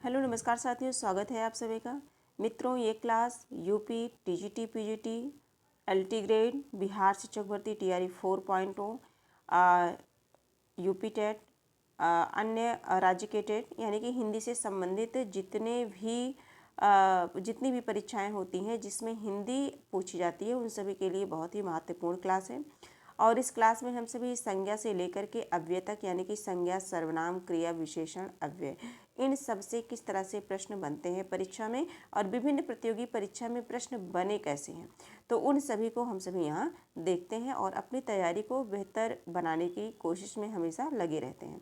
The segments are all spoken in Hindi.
हेलो नमस्कार साथियों, स्वागत है आप सभी का। मित्रों, ये class UP TGT PGT LT grade Bihar शिक्षक भर्ती टीआरई 4.0 यूपी टेट अन्य राज्य के टेट यानी कि हिंदी से संबंधित जितनी भी परीक्षाएं होती हैं जिसमें हिंदी पूछी जाती है, उन सभी के लिए बहुत ही महत्वपूर्ण क्लास है। और इस क्लास में हम सभी संज्ञा से लेकर के अव्यय तक यानी कि संज्ञा, सर्वनाम, क्रिया, विशेषण, अव्यय, इन सब से किस तरह से प्रश्न बनते हैं परीक्षा में और विभिन्न प्रतियोगी परीक्षा में प्रश्न बने कैसे हैं, तो उन सभी को हम सभी यहाँ देखते हैं और अपनी तैयारी को बेहतर बनाने की कोशिश में हमेशा लगे रहते हैं।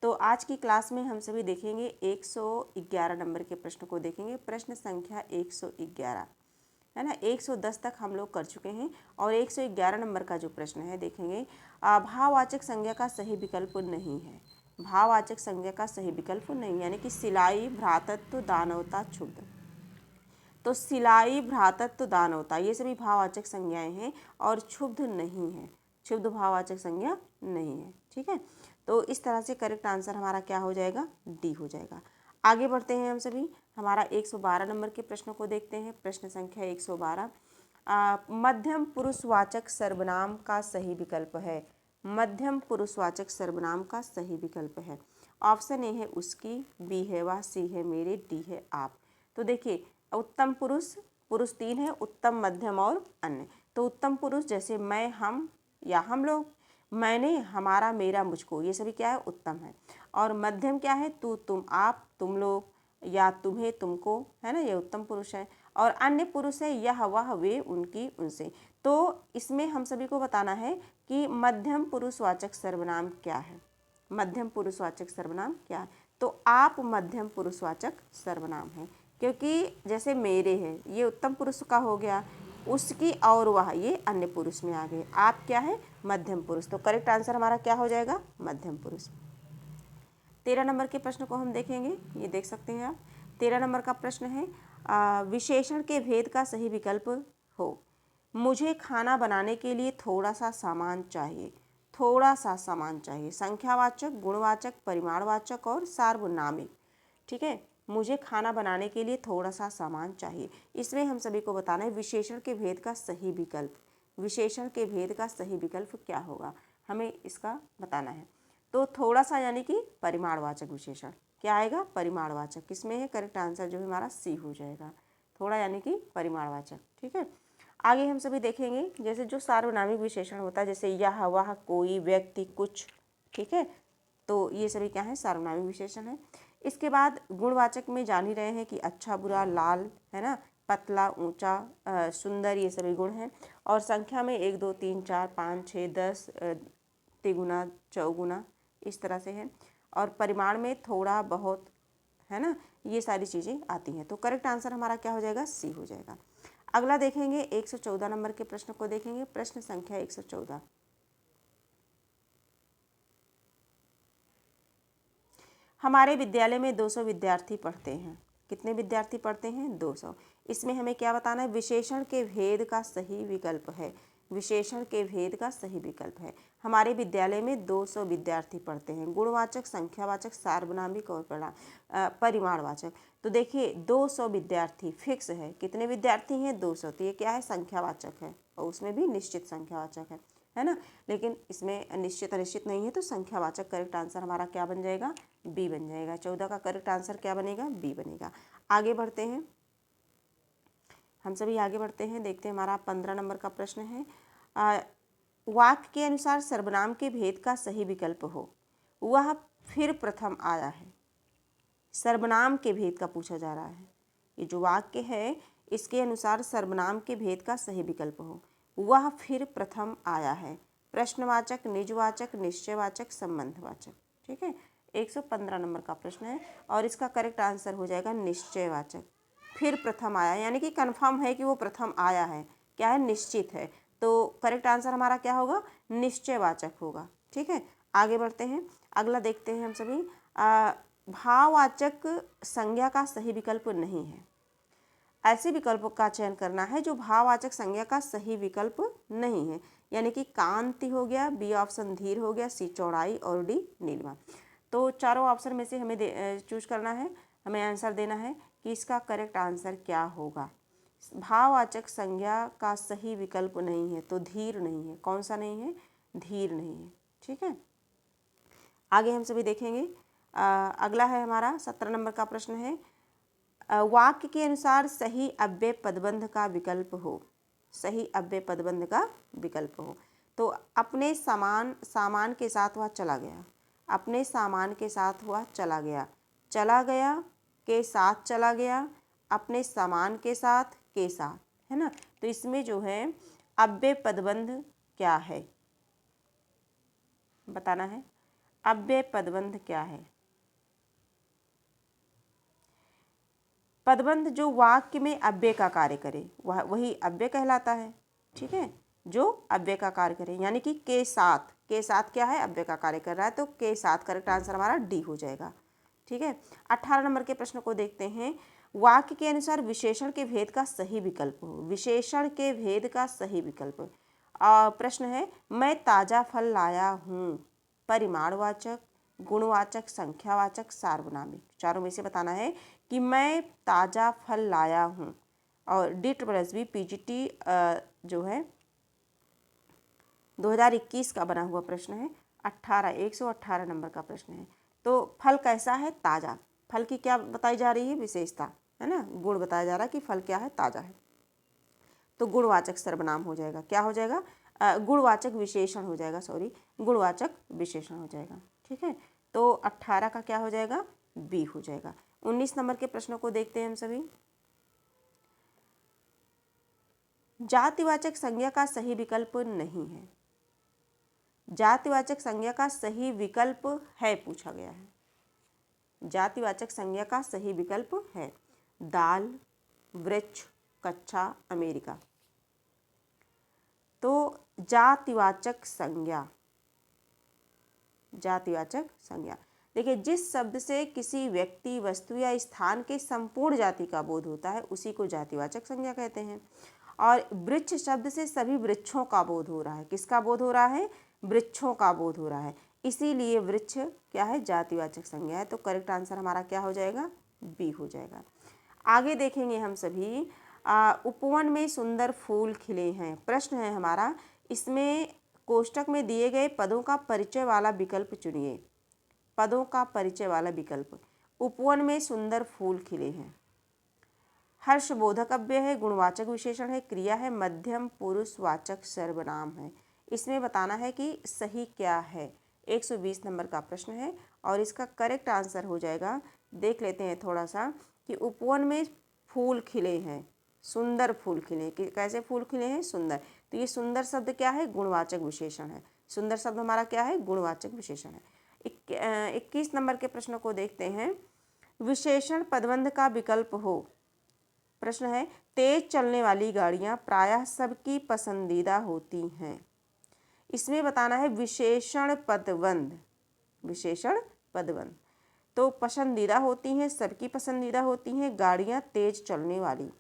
तो आज की क्लास में हम सभी देखेंगे 111 नंबर के प्रश्न को देखेंगे। प्रश्न संख्या 111 है ना। 110 तक हम लोग कर चुके हैं और 111 नंबर का जो प्रश्न है देखेंगे, भाववाचक संज्ञा का सही विकल्प नहीं है। भाववाचक संज्ञा का सही विकल्प नहीं यानी कि सिलाई, भ्रातृत्व, दानवता, क्षुब्ध। तो सिलाई, भ्रातृत्व, दानवता ये सभी भाववाचक संज्ञाएं हैं और क्षुब्ध नहीं है। क्षुब्ध भाववाचक संज्ञा नहीं है। ठीक है, तो इस तरह से करेक्ट आंसर हमारा क्या हो जाएगा, डी हो जाएगा। आगे बढ़ते हैं हम सभी, हमारा 112 नंबर के प्रश्न को देखते हैं। प्रश्न संख्या 112, मध्यम पुरुषवाचक सर्वनाम का सही विकल्प है। मध्यम पुरुषवाचक सर्वनाम का सही विकल्प है। ऑप्शन ए है उसकी, बी है वह, सी है मेरे, डी है आप। तो देखिए, उत्तम पुरुष, पुरुष 3 है, उत्तम, मध्यम और अन्य। तो उत्तम पुरुष जैसे मैं, हम या हम लोग, मैंने, हमारा, मेरा, मुझको, ये सभी क्या है, उत्तम है। और मध्यम क्या है, तू, तुम, आप, तुम लोग या तुम्हें, तुमको, है ना, ये उत्तम पुरुष है। और अन्य पुरुष है यह, वह, वे, उनकी, उनसे। तो इसमें हम सभी को बताना है कि मध्यम पुरुषवाचक सर्वनाम क्या है। मध्यम पुरुषवाचक सर्वनाम क्या है, तो आप मध्यम पुरुषवाचक सर्वनाम है, क्योंकि जैसे मेरे है ये उत्तम पुरुष का हो गया, उसकी और वह ये अन्य पुरुष में आ गए। आप क्या है, मध्यम पुरुष। तो करेक्ट आंसर हमारा क्या हो जाएगा, मध्यम पुरुष। 13 नंबर के प्रश्न को हम देखेंगे, ये देख सकते हैं आप। 13 नंबर का प्रश्न है, विशेषण के भेद का सही विकल्प हो। मुझे खाना बनाने के लिए थोड़ा सा सामान चाहिए। थोड़ा सा सामान चाहिए, संख्यावाचक, गुणवाचक, परिमाणवाचक और सार्वनामिक। ठीक है, मुझे खाना बनाने के लिए थोड़ा सा सामान चाहिए। इसमें हम सभी को बताना है विशेषण के भेद का सही विकल्प। विशेषण के भेद का सही विकल्प क्या होगा, हमें इसका बताना है। तो थोड़ा सा यानी कि परिमाणवाचक विशेषण क्या आएगा, परिमाणवाचक। किसमें है, करेक्ट आंसर जो है हमारा सी हो जाएगा। थोड़ा यानी कि परिमाणवाचक। ठीक है, आगे हम सभी देखेंगे जैसे जो सार्वनामिक विशेषण होता है, जैसे यह, वह, कोई, व्यक्ति, कुछ। ठीक है, तो ये सभी क्या है, सार्वनामिक विशेषण है। इसके बाद गुणवाचक में जान ही रहे हैं कि अच्छा, बुरा, लाल, है ना, पतला, ऊंचा, सुंदर, ये सभी गुण हैं। और संख्या में 1 2 3 4 5 6 10, तिगुना, चौगुना, इस तरह से है। और परिमाण में थोड़ा, बहुत, है ना, ये सारी चीज़ें आती हैं। तो करेक्ट आंसर हमारा क्या हो जाएगा, सी हो जाएगा। अगला देखेंगे 114 नंबर के प्रश्न को देखेंगे। प्रश्न संख्या 114, हमारे विद्यालय में 200 विद्यार्थी पढ़ते हैं। कितने विद्यार्थी पढ़ते हैं, 200। इसमें हमें क्या बताना है, विशेषण के भेद का सही विकल्प है। विशेषण के भेद का सही विकल्प है। हमारे विद्यालय में 200 विद्यार्थी पढ़ते हैं। गुणवाचक, संख्यावाचक, सार्वनामिक और परिमाणवाचक। तो देखिए 200 विद्यार्थी फिक्स है। कितने विद्यार्थी हैं, 200। तो ये क्या है, संख्यावाचक है और उसमें भी निश्चित संख्यावाचक है ना। लेकिन इसमें निश्चित अनिश्चित नहीं है, तो संख्यावाचक करेक्ट आंसर हमारा क्या बन जाएगा, बी बन जाएगा। 14 का करेक्ट आंसर क्या बनेगा, बी बनेगा। आगे बढ़ते हैं, हम सभी आगे बढ़ते हैं। देखते हैं हमारा 15 नंबर का प्रश्न है, वाक्य के अनुसार सर्वनाम के भेद का सही विकल्प हो। वह फिर प्रथम आया है। सर्वनाम के भेद का पूछा जा रहा है। ये जो वाक्य है इसके अनुसार सर्वनाम के भेद का सही विकल्प हो। वह फिर प्रथम आया है। प्रश्नवाचक, निजवाचक, निश्चयवाचक, संबंधवाचक। ठीक है, 115 नंबर का प्रश्न है और इसका करेक्ट आंसर हो जाएगा निश्चयवाचक। फिर प्रथम आया यानी कि कन्फर्म है कि वो प्रथम आया है, क्या है, निश्चित है। तो करेक्ट आंसर हमारा क्या होगा, निश्चयवाचक होगा। ठीक है, आगे बढ़ते हैं। अगला देखते हैं हम सभी, भाववाचक संज्ञा का सही विकल्प नहीं है। ऐसे विकल्पों का चयन करना है जो भाववाचक संज्ञा का सही विकल्प नहीं है, यानी कि कांति हो गया, बी ऑप्शन धीर हो गया, सी चौड़ाई और डी नीलवा। तो चारों ऑप्शन में से हमें चूज करना है। हमें आंसर देना है कि इसका करेक्ट आंसर क्या होगा। भाववाचक संज्ञा का सही विकल्प नहीं है, तो धीर नहीं है। कौन सा नहीं है? धीर नहीं है। ठीक है, आगे हम सभी देखेंगे। अगला है हमारा 17 नंबर का प्रश्न है, वाक्य के अनुसार सही अव्यय पदबंध का विकल्प हो। सही अव्यय पदबंध का विकल्प हो। तो अपने सामान के साथ वह चला गया। अपने सामान के साथ वह चला गया। चला गया के साथ चला गया, अपने सामान के साथ है ना। तो इसमें जो है अव्यय पदबंध क्या है बताना है। अव्यय पदबंध क्या है? पदबंध जो वाक्य में अव्यय का कार्य करे वही अव्यय कहलाता है। ठीक है, जो अव्यय का कार्य करे, यानी कि के साथ क्या है? अव्यय का कार्य कर रहा है, तो के साथ करेक्ट आंसर हमारा डी हो जाएगा। ठीक है, 18 नंबर के प्रश्न को देखते हैं। वाक्य के अनुसार विशेषण के भेद का सही विकल्प हो। विशेषण के भेद का सही विकल्प। प्रश्न है, मैं ताजा फल लाया हूँ। परिमाणवाचक, गुणवाचक, संख्यावाचक, सार्वनामिक, चारों में से बताना है कि मैं ताज़ा फल लाया हूँ। और DSSB PGT जो है 2021 का बना हुआ प्रश्न है। 118 नंबर का प्रश्न है। तो फल कैसा है? ताज़ा। फल की क्या बताई जा रही है? विशेषता, है ना, गुण बताया जा रहा है कि फल क्या है? ताज़ा है। तो गुणवाचक सर्वनाम हो जाएगा। क्या हो जाएगा? गुणवाचक विशेषण हो जाएगा, गुणवाचक विशेषण हो जाएगा। ठीक है, तो 18 का क्या हो जाएगा? बी हो जाएगा। 19 नंबर के प्रश्नों को देखते हैं हम सभी। जातिवाचक संज्ञा का सही विकल्प नहीं है। जातिवाचक संज्ञा का सही विकल्प है पूछा गया है। जातिवाचक संज्ञा का सही विकल्प है दाल, वृक्ष, कक्षा, अमेरिका। तो जातिवाचक संज्ञा देखिए, जिस शब्द से किसी व्यक्ति, वस्तु या स्थान के संपूर्ण जाति का बोध होता है उसी को जातिवाचक संज्ञा कहते हैं। और वृक्ष शब्द से सभी वृक्षों का बोध हो रहा है। किसका बोध हो रहा है? वृक्षों का बोध हो रहा है, इसीलिए वृक्ष क्या है? जातिवाचक संज्ञा है। तो करेक्ट आंसर हमारा क्या हो जाएगा? बी हो जाएगा। आगे देखेंगे हम सभी। उपवन में सुंदर फूल खिले हैं। प्रश्न है हमारा, इसमें कोष्टक में दिए गए पदों का परिचय वाला विकल्प चुनिए। पदों का परिचय वाला विकल्प। उपवन में सुंदर फूल खिले हैं, हर्षबोधक अव्यय है, गुणवाचक विशेषण है, क्रिया है, मध्यम पुरुषवाचक सर्वनाम है। इसमें बताना है कि सही क्या है। 120 नंबर का प्रश्न है और इसका करेक्ट आंसर हो जाएगा। देख लेते हैं थोड़ा सा कि उपवन में फूल खिले हैं, सुंदर फूल खिले। कैसे फूल खिले हैं? सुंदर। तो ये सुंदर शब्द क्या है? गुणवाचक विशेषण है। सुंदर शब्द हमारा क्या है? गुणवाचक विशेषण है। 21 नंबर के प्रश्न को देखते हैं। विशेषण पदबंध का विकल्प हो। प्रश्न है, तेज चलने वाली गाड़ियां प्रायः सबकी पसंदीदा होती हैं। इसमें बताना है विशेषण पदबंध। विशेषण पदबंध तो पसंदीदा होती हैं, सबकी पसंदीदा होती हैं गाड़ियां तेज चलने वाली।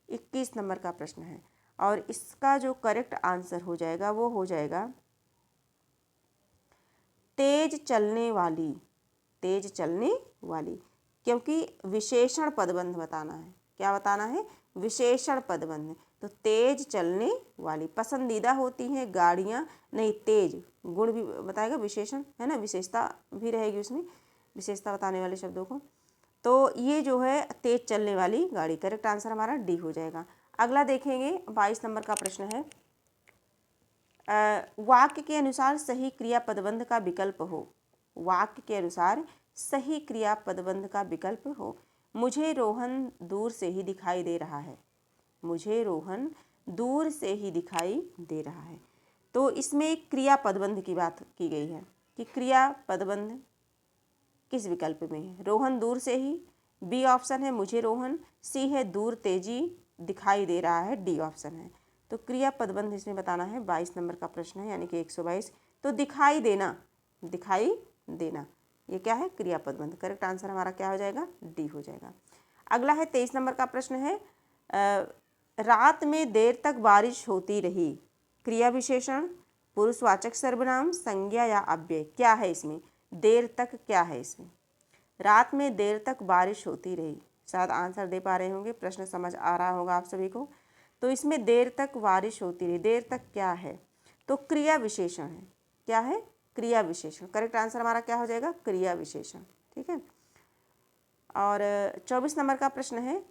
21 नंबर का प्रश्न है और इसका जो करेक्ट आंसर हो जाएगा वो हो जाएगा तेज चलने वाली। तेज चलने वाली, क्योंकि विशेषण पदबंध बताना है। क्या बताना है? विशेषण पदबंध। तो तेज चलने वाली, पसंदीदा होती हैं गाड़ियां, नहीं तेज, गुण भी बताएगा, विशेषण है ना, विशेषता भी रहेगी उसमें, विशेषता बताने वाले शब्दों को। तो ये जो है तेज चलने वाली गाड़ी, करेक्ट आंसर हमारा डी हो जाएगा। अगला देखेंगे, 22 नंबर का प्रश्न है। वाक्य के अनुसार सही क्रिया पदबंध का विकल्प हो। वाक्य के अनुसार सही क्रिया पदबंध का विकल्प हो। मुझे रोहन दूर से ही दिखाई दे रहा है। मुझे रोहन दूर से ही दिखाई दे रहा है। तो इसमें क्रिया पदबंध की बात की गई है कि क्रिया पदबंध किस विकल्प में है? रोहन दूर से ही, बी ऑप्शन है मुझे रोहन, सी है दूर तेजी दिखाई दे रहा है, डी ऑप्शन है। तो क्रिया पदबंध इसमें बताना है। 22 नंबर का प्रश्न है, यानी कि 122। तो दिखाई देना, दिखाई देना ये क्या है? क्रिया पदबंध। करेक्ट आंसर हमारा क्या हो जाएगा? डी हो जाएगा। अगला है 23 नंबर का प्रश्न है। रात में देर तक बारिश होती रही। क्रिया विशेषण, पुरुषवाचक सर्वनाम, संज्ञा या अव्यय, क्या है इसमें? देर तक क्या है इसमें? रात में देर तक बारिश होती रही। शायद आंसर दे पा रहे होंगे, प्रश्न समझ आ रहा होगा आप सभी को। तो इसमें देर तक बारिश होती रही, देर तक क्या है, तो क्रिया विशेषण है। क्या है? क्रिया विशेषण। करेक्ट आंसर हमारा क्या हो जाएगा? क्रिया विशेषण। ठीक है। और 24 नंबर का प्रश्न है,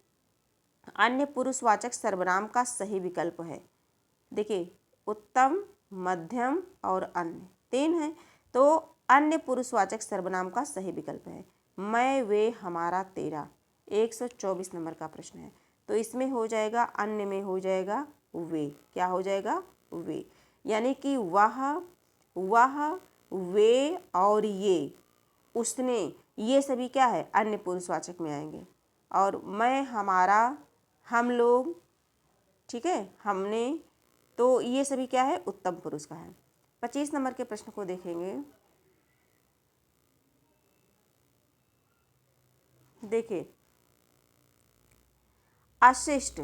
अन्य पुरुषवाचक सर्वनाम का सही विकल्प है। देखिए, उत्तम, मध्यम और अन्य, 3 है। तो अन्य पुरुषवाचक सर्वनाम का सही विकल्प है मैं, वे, हमारा, तेरा। 124 नंबर का प्रश्न है। तो इसमें हो जाएगा, अन्य में हो जाएगा वे। क्या हो जाएगा? वे। यानी कि वह, वे और ये, उसने, ये सभी क्या है? अन्य पुरुषवाचक में आएंगे। और मैं, हमारा, हम लोग, ठीक है, हमने, तो ये सभी क्या है? उत्तम पुरुष का है। 25 नंबर के प्रश्न को देखेंगे। देखिए, अशिष्ट,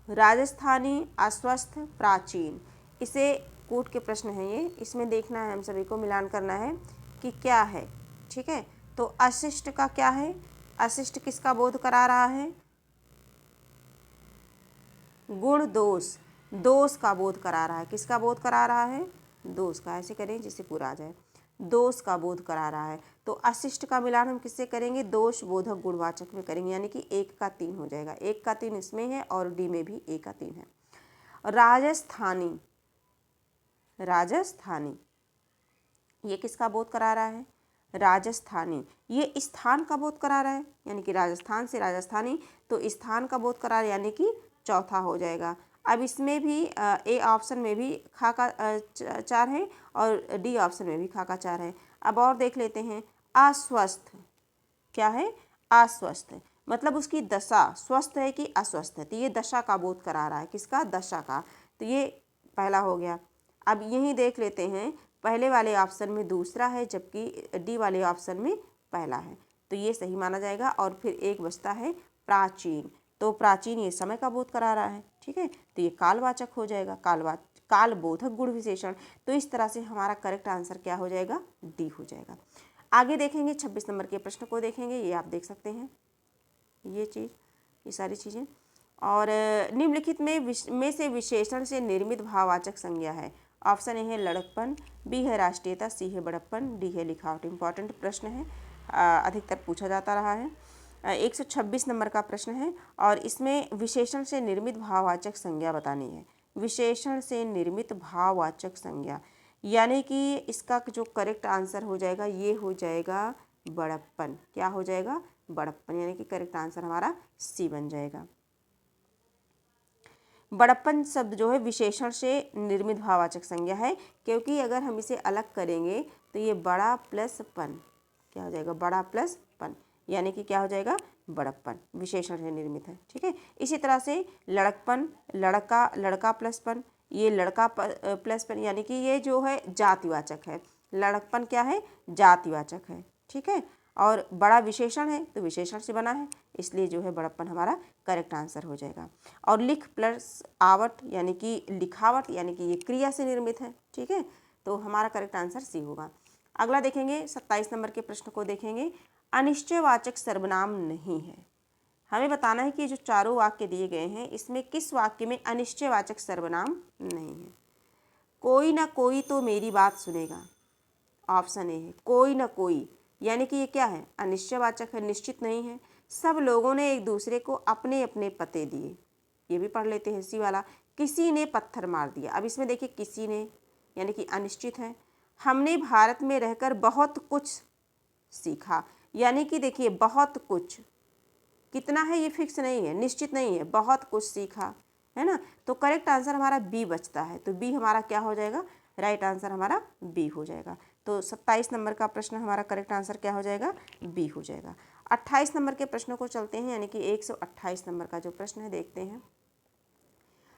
राजस्थानी, अस्वस्थ, प्राचीन, इसे कूट के प्रश्न है ये। इसमें देखना है हम सभी को, मिलान करना है कि क्या है। ठीक है। तो अशिष्ट का क्या है? अशिष्ट किसका बोध करा रहा है? गुण दोष, दोष का बोध करा रहा है। किसका बोध करा रहा है? दोष का। ऐसे करें जिससे पूरा आ जाए। दोष का बोध करा रहा है। तो अशिष्ट का मिलान हम किससे करेंगे? दोष बोधक गुणवाचक में करेंगे, यानी कि 1 का 3 हो जाएगा। 1 का 3 इसमें है और डी में भी 1 का 3 है। राजस्थानी, राजस्थानी, ये किसका बोध करा रहा है? राजस्थानी, ये स्थान का बोध करा रहा है, यानी कि राजस्थान से राजस्थानी, तो स्थान का बोध करा रहा है, यानी कि चौथा हो जाएगा। अब इसमें भी ए ऑप्शन में भी खा का 4 है और डी ऑप्शन में भी खा का 4 है। अब और देख लेते हैं। अस्वस्थ, क्या है? अस्वस्थ, मतलब उसकी दशा स्वस्थ है कि अस्वस्थ है, तो ये दशा का बोध करा रहा है। किसका? दशा का। तो ये पहला हो गया। अब यही देख लेते हैं, पहले वाले ऑप्शन में दूसरा है जबकि डी वाले ऑप्शन में पहला है, तो ये सही माना जाएगा। और फिर एक बचता है प्राचीन, तो प्राचीन ये समय का बोध करा रहा है। ठीक है, तो ये कालवाचक हो जाएगा, कालबोधक गुण विशेषण। तो इस तरह से हमारा करेक्ट आंसर क्या हो जाएगा? डी हो जाएगा। आगे देखेंगे 26 नंबर के प्रश्न को देखेंगे। ये आप देख सकते हैं, ये सारी चीज़ें। और निम्नलिखित में से विशेषण से निर्मित भाववाचक संज्ञा है। ऑप्शन ए है लड़कपन, बी है राष्ट्रीयता, सी है बड़प्पन, डी है लिखावट। इंपॉर्टेंट प्रश्न है, अधिकतर पूछा जाता रहा है। 126 नंबर का प्रश्न है और इसमें विशेषण से निर्मित भाववाचक संज्ञा बतानी है। विशेषण से निर्मित भाववाचक संज्ञा, यानी कि इसका जो करेक्ट आंसर हो जाएगा ये हो जाएगा बड़प्पन। क्या हो जाएगा? बड़प्पन, यानी कि करेक्ट आंसर हमारा सी बन जाएगा। बड़प्पन शब्द जो है विशेषण से निर्मित भाववाचक संज्ञा है, क्योंकि अगर हम इसे अलग करेंगे तो ये बड़ा प्लस पन, क्या हो जाएगा? बड़ा प्लस पन, यानी कि क्या हो जाएगा? बड़प्पन, विशेषण से निर्मित है। ठीक है। इसी तरह से लड़कपन, लड़का, लड़का प्लस पन, ये लड़का प्लस पन, यानी कि ये जो है जातिवाचक है। लड़कपन क्या है? जातिवाचक है। ठीक है। और बड़ा विशेषण है तो विशेषण से बना है, इसलिए जो है बड़प्पन हमारा करेक्ट आंसर हो जाएगा। और लिख प्लस आवट, यानी कि लिखावट, यानी कि ये क्रिया से निर्मित है। ठीक है, तो हमारा करेक्ट आंसर सी होगा। अगला देखेंगे 27 नंबर के प्रश्न को देखेंगे। अनिश्चयवाचक सर्वनाम नहीं है। हमें बताना है कि जो चारों वाक्य दिए गए हैं इसमें किस वाक्य में अनिश्चयवाचक सर्वनाम नहीं है। कोई ना कोई तो मेरी बात सुनेगा, ऑप्शन ए है कोई ना कोई, यानी कि ये क्या है? अनिश्चयवाचक है, निश्चित नहीं है। सब लोगों ने एक दूसरे को अपने अपने पते दिए, ये भी पढ़ लेते हैं सी वाला। किसी ने पत्थर मार दिया, अब इसमें देखिए किसी ने, यानी कि अनिश्चित है। हमने भारत में रहकर बहुत कुछ सीखा, यानी कि देखिए बहुत कुछ, कितना है ये फिक्स नहीं है, निश्चित नहीं है, बहुत कुछ सीखा, है ना। तो करेक्ट आंसर हमारा बी बचता है, तो बी हमारा क्या हो जाएगा? राइट आंसर हमारा बी हो जाएगा। तो 27 नंबर का प्रश्न हमारा करेक्ट आंसर क्या हो जाएगा? बी हो जाएगा। 28 नंबर के प्रश्नों को चलते हैं, यानी कि 128 नंबर का जो प्रश्न है देखते हैं।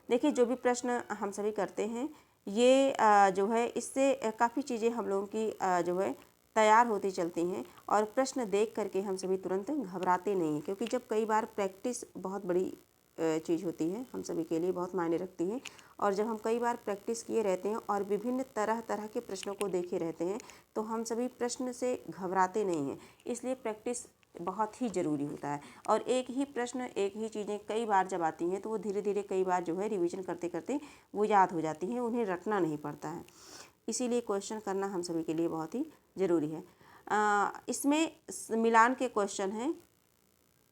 देखिए, जो भी प्रश्न हम सभी करते हैं ये जो है इससे काफ़ी चीज़ें हम लोगों की जो है तैयार होती चलती हैं, और प्रश्न देख करके हम सभी तुरंत घबराते नहीं हैं, क्योंकि जब कई बार प्रैक्टिस बहुत बड़ी चीज़ होती है, हम सभी के लिए बहुत मायने रखती है। और जब हम कई बार प्रैक्टिस किए रहते हैं और विभिन्न तरह तरह के प्रश्नों को देखे रहते हैं तो हम सभी प्रश्न से घबराते नहीं हैं। इसलिए प्रैक्टिस बहुत ही ज़रूरी होता है। और एक ही प्रश्न, एक ही चीज़ें कई बार जब आती हैं तो वो धीरे धीरे कई बार जो है रिवीजन करते करते वो याद हो जाती हैं, उन्हें रटना नहीं पड़ता है। इसीलिए क्वेश्चन करना हम सभी के लिए बहुत ही ज़रूरी है। इसमें मिलान के क्वेश्चन हैं,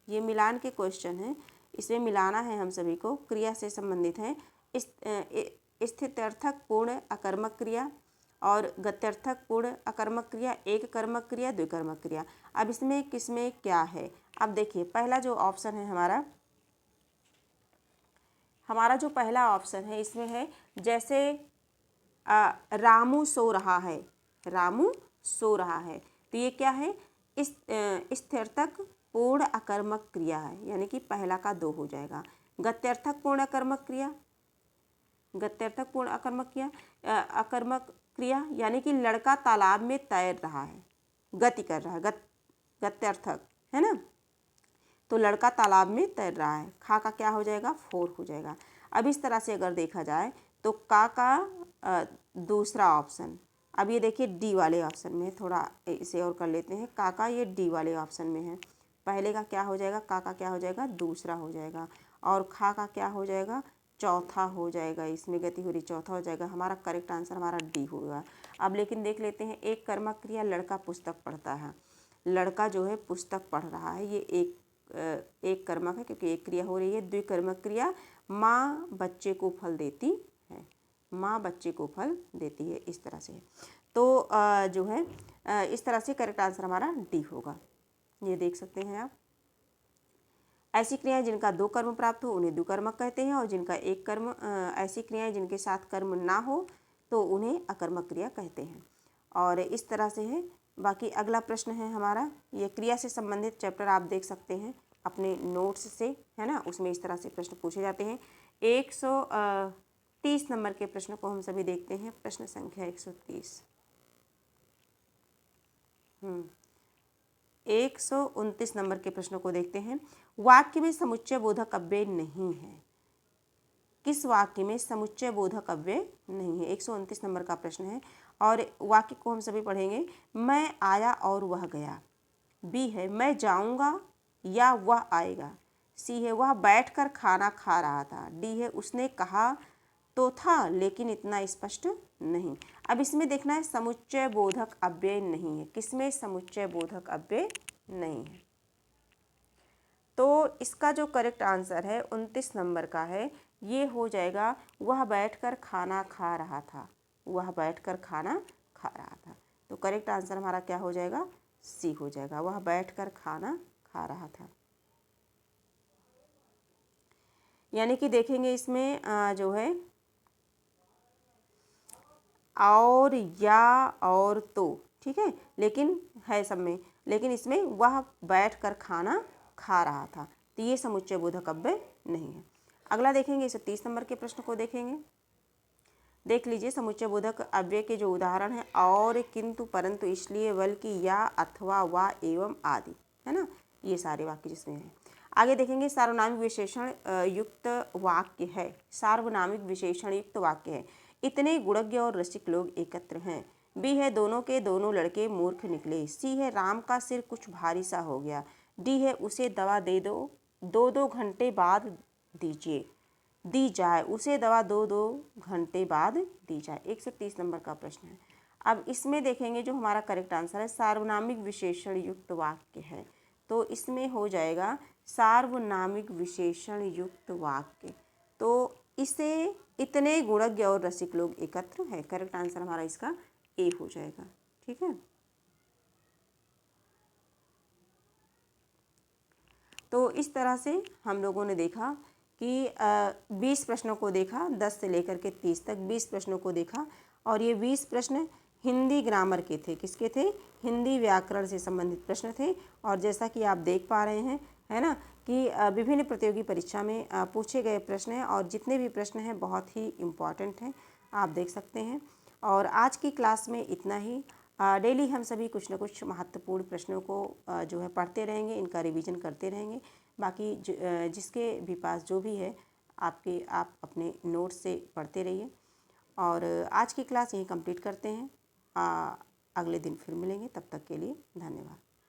ये मिलान के क्वेश्चन हैं। इसमें मिलाना है हम सभी को, क्रिया से संबंधित है। स्थित्यर्थक पूर्ण अकर्मक क्रिया और गत्यर्थक पूर्ण अकर्मक क्रिया, एक कर्मक क्रिया, द्विकर्मक क्रिया। अब इसमें किसमें क्या है, अब देखिए पहला जो ऑप्शन है हमारा जो पहला ऑप्शन है इसमें है जैसे रामू सो रहा है, रामू सो रहा है, तो ये क्या है, इस स्थित्यर्थक पूर्ण अकर्मक क्रिया है, यानी कि पहला का 2 हो जाएगा। गत्यर्थक पूर्ण अकर्मक क्रिया, गत्यर्थक पूर्ण अकर्मक क्रिया यानी कि लड़का तालाब में तैर रहा है, गति कर रहा है, गत्यर्थक है ना, तो लड़का तालाब में तैर रहा है। खा का क्या हो जाएगा, 4 हो जाएगा। अब इस तरह से अगर देखा जाए तो का दूसरा ऑप्शन, अब ये देखिए डी वाले ऑप्शन में, थोड़ा इसे और कर लेते हैं, का ये डी वाले ऑप्शन में है। पहले का क्या हो जाएगा, का क्या हो जाएगा, दूसरा हो जाएगा, और खा का क्या हो जाएगा, चौथा हो जाएगा। इसमें गति हो रही, चौथा हो जाएगा। हमारा करेक्ट आंसर हमारा डी होगा। अब लेकिन देख लेते हैं, एक कर्मक क्रिया, लड़का पुस्तक पढ़ता है, लड़का जो है पुस्तक पढ़ रहा है, ये एक कर्मक है क्योंकि एक क्रिया हो रही है। द्विकर्मक क्रिया, माँ बच्चे को फल देती है, माँ बच्चे को फल देती है, इस तरह से। तो जो है इस तरह से करेक्ट आंसर हमारा डी होगा। ये देख सकते हैं आप। ऐसी क्रियाएं जिनका 2 कर्म प्राप्त हो उन्हें द्विकर्मक कहते हैं, और जिनका एक कर्म, ऐसी क्रियाएं जिनके साथ कर्म ना हो तो उन्हें अकर्मक क्रिया कहते हैं। और इस तरह से है। बाकी अगला प्रश्न है हमारा, ये क्रिया से संबंधित चैप्टर आप देख सकते हैं अपने नोट्स से, है ना, उसमें इस तरह से प्रश्न पूछे जाते हैं। 130 नंबर के प्रश्न को हम सभी देखते हैं। प्रश्न संख्या 130। 129 नंबर के प्रश्नों को देखते हैं। वाक्य में समुच्चय बोधक अव्यय नहीं है, किस वाक्य में समुच्चय बोधक अव्यय नहीं है, 129 नंबर का प्रश्न है। और वाक्य को हम सभी पढ़ेंगे। मैं आया और वह गया। बी है मैं जाऊंगा या वह आएगा। सी है वह बैठकर खाना खा रहा था। डी है उसने कहा तो था लेकिन इतना स्पष्ट नहीं। अब इसमें देखना है समुच्चय बोधक अव्यय नहीं है, किसमें समुच्चय बोधक अव्यय नहीं है। तो इसका जो करेक्ट आंसर है 29 नंबर का है, ये हो जाएगा वह बैठकर खाना खा रहा था, वह बैठकर खाना खा रहा था। तो करेक्ट आंसर हमारा क्या हो जाएगा, सी हो जाएगा, वह बैठकर खाना खा रहा था। यानी कि देखेंगे इसमें जो है और या और तो, ठीक है, लेकिन है सब में, लेकिन इसमें वह बैठकर खाना खा रहा था, तो ये समुच्चय बोधक अव्यय नहीं है। अगला देखेंगे 130 नंबर के प्रश्न को देखेंगे। देख लीजिए समुच्चय बोधक अव्यय के जो उदाहरण है, और, किंतु, परंतु, इसलिए, बल्कि, या, अथवा, व, एवं आदि, है ना, ये सारे वाक्य जिसमें हैं। आगे देखेंगे सार्वनामिक विशेषण युक्त वाक्य है, सार्वनामिक विशेषण युक्त वाक्य है। इतने गुणज्ञ और रसिक लोग एकत्र हैं। बी है दोनों के दोनों लड़के मूर्ख निकले। सी है राम का सिर कुछ भारी सा हो गया। डी है उसे दवा दे दो, 2-2 घंटे बाद दीजिए, दी जाए, उसे दवा 2-2 घंटे बाद दी जाए। 130 नंबर का प्रश्न है। अब इसमें देखेंगे जो हमारा करेक्ट आंसर है सार्वनामिक विशेषण युक्त वाक्य है, तो इसमें हो जाएगा सार्वनामिक विशेषण युक्त वाक्य। तो इसे इतने गुणज्ञ और रसिक लोग एकत्र हैं, करेक्ट आंसर हमारा इसका ए हो जाएगा। ठीक है, तो इस तरह से हम लोगों ने देखा कि 20 प्रश्नों को देखा, 10 से लेकर के 30 तक 20 प्रश्नों को देखा, और ये 20 प्रश्न हिंदी ग्रामर के थे। किसके थे, हिंदी व्याकरण से संबंधित प्रश्न थे। और जैसा कि आप देख पा रहे हैं, है ना, कि विभिन्न प्रतियोगी परीक्षा में पूछे गए प्रश्न हैं, और जितने भी प्रश्न हैं बहुत ही इम्पॉर्टेंट हैं, आप देख सकते हैं। और आज की क्लास में इतना ही। डेली हम सभी कुछ न कुछ महत्वपूर्ण प्रश्नों को जो है पढ़ते रहेंगे, इनका रिवीजन करते रहेंगे। बाकी जिसके भी पास जो भी है आप अपने नोट्स से पढ़ते रहिए। और आज की क्लास यहीं कंप्लीट करते हैं। अगले दिन फिर मिलेंगे, तब तक के लिए धन्यवाद।